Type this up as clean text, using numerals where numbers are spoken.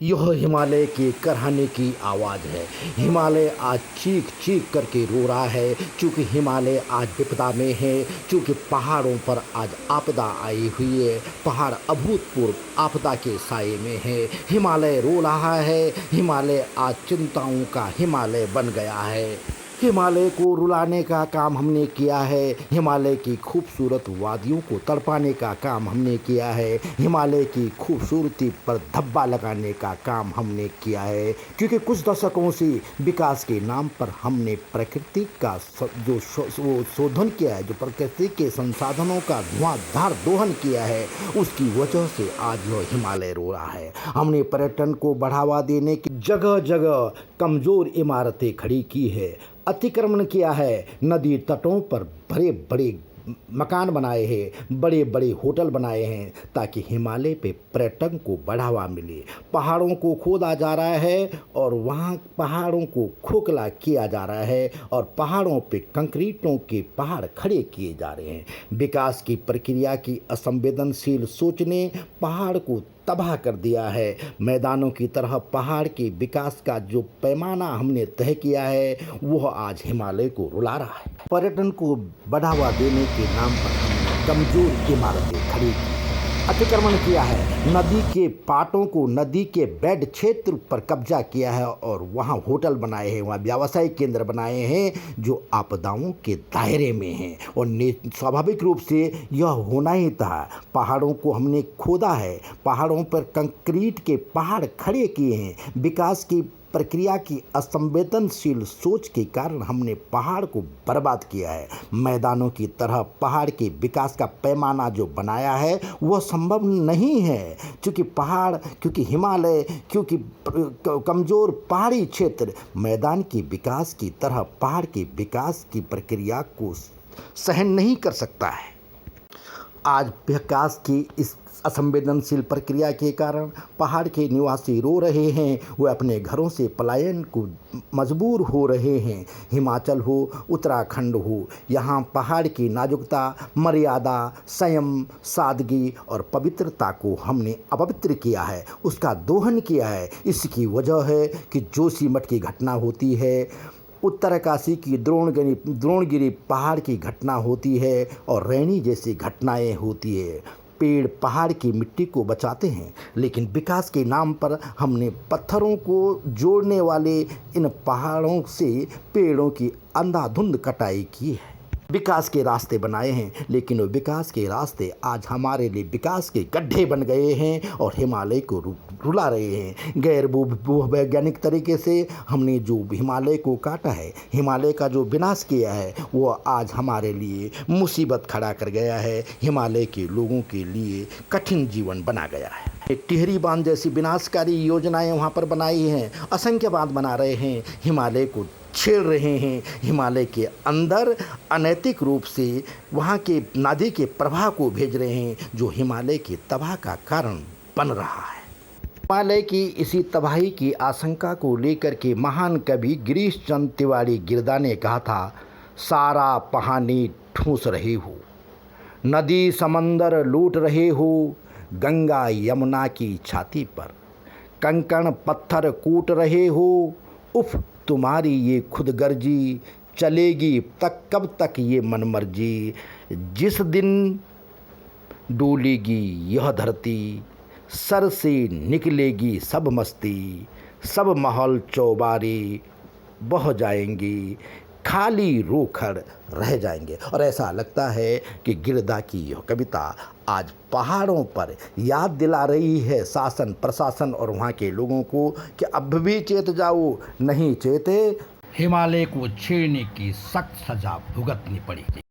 यह हिमालय के करहाने की आवाज़ है। हिमालय आज चीख चीख करके रो रहा है, क्योंकि हिमालय आज विपदा में है, क्योंकि पहाड़ों पर आज आपदा आई हुई है। पहाड़ अभूतपूर्व आपदा के साए में है। हिमालय रो रहा है। हिमालय आज चिंताओं का हिमालय बन गया है। हिमालय को रुलाने का काम हमने किया है। हिमालय की खूबसूरत वादियों को तड़पाने का काम हमने किया है। हिमालय की खूबसूरती पर धब्बा लगाने का काम हमने किया है, क्योंकि कुछ दशकों से विकास के नाम पर हमने प्रकृति का जो शोधन किया है, जो प्रकृति के संसाधनों का धुआंधार दोहन किया है, उसकी वजह से आज यह हिमालय रो रहा है। हमने पर्यटन को बढ़ावा देने की जगह जगह कमज़ोर इमारतें खड़ी की है, अतिक्रमण किया है, नदी तटों पर बड़े बड़े मकान बनाए हैं, बड़े बड़े होटल बनाए हैं, ताकि हिमालय पे पर्यटन को बढ़ावा मिले। पहाड़ों को खोदा जा रहा है और वहाँ पहाड़ों को खोखला किया जा रहा है और पहाड़ों पे कंक्रीटों के पहाड़ खड़े किए जा रहे हैं। विकास की प्रक्रिया की असंवेदनशील सोच ने पहाड़ को तबाह कर दिया है। मैदानों की तरह पहाड़ के विकास का जो पैमाना हमने तय किया है, वह आज हिमालय को रुला रहा है। पर्यटन को बढ़ावा देने के नाम पर हमने कमज़ोर इमारतें खड़ी की, अतिक्रमण किया है, नदी के पाटों को, नदी के बेड क्षेत्र पर कब्जा किया है और वहाँ होटल बनाए हैं, वहाँ व्यावसायिक केंद्र बनाए हैं, जो आपदाओं के दायरे में हैं। और स्वाभाविक रूप से यह होना ही था। पहाड़ों को हमने खोदा है, पहाड़ों पर कंक्रीट के पहाड़ खड़े किए हैं। विकास की प्रक्रिया की असंवेदनशील सोच के कारण हमने पहाड़ को बर्बाद किया है। मैदानों की तरह पहाड़ के विकास का पैमाना जो बनाया है, वह संभव नहीं है, क्योंकि हिमालय, क्योंकि कमज़ोर पहाड़ी क्षेत्र मैदान के विकास की तरह पहाड़ के विकास की प्रक्रिया को सहन नहीं कर सकता है। आज विकास की इस असंवेदनशील प्रक्रिया के कारण पहाड़ के निवासी रो रहे हैं, वे अपने घरों से पलायन को मजबूर हो रहे हैं। हिमाचल हो, उत्तराखंड हो, यहाँ पहाड़ की नाजुकता, मर्यादा, संयम, सादगी और पवित्रता को हमने अपवित्र किया है, उसका दोहन किया है। इसकी वजह है कि जोशीमठ की घटना होती है, उत्तरकाशी की द्रोणगिरी पहाड़ की घटना होती है और रैनी जैसी घटनाएं होती है। पेड़ पहाड़ की मिट्टी को बचाते हैं, लेकिन विकास के नाम पर हमने पत्थरों को जोड़ने वाले इन पहाड़ों से पेड़ों की अंधाधुंध कटाई की है। विकास के रास्ते बनाए हैं, लेकिन वो विकास के रास्ते आज हमारे लिए विकास के गड्ढे बन गए हैं और हिमालय को रुला रहे हैं। गैर वैज्ञानिक तरीके से हमने जो हिमालय को काटा है, हिमालय का जो विनाश किया है, वो आज हमारे लिए मुसीबत खड़ा कर गया है, हिमालय के लोगों के लिए कठिन जीवन बना गया है। टिहरी बांध जैसी विनाशकारी योजनाएं वहाँ पर बनाई हैं, असंख्य बांध बना रहे हैं, हिमालय को छेड़ रहे हैं। हिमालय के अंदर अनैतिक रूप से वहाँ के नदी के प्रवाह को भेज रहे हैं, जो हिमालय की तबाह का कारण बन रहा है। हिमालय की इसी तबाही की आशंका को लेकर के महान कवि गिरीश चंद्र तिवारी गिरदा ने कहा था, सारा पहानी ठूंस रहे हो, नदी समंदर लूट रहे हो, गंगा यमुना की छाती पर कंकड़ पत्थर कूट रहे हो, उफ तुम्हारी ये खुदगर्जी चलेगी तक कब तक ये मनमर्जी, जिस दिन डोलेगी यह धरती, सर से निकलेगी सब मस्ती, सब महल चौबारे बह जाएंगे, खाली रोखड़ रह जाएंगे। और ऐसा लगता है कि गिरदा की यह कविता आज पहाड़ों पर याद दिला रही है शासन प्रशासन और वहाँ के लोगों को कि अब भी चेत जाओ, नहीं चेते हिमालय को छेड़ने की सख्त सजा भुगतनी पड़ेगी।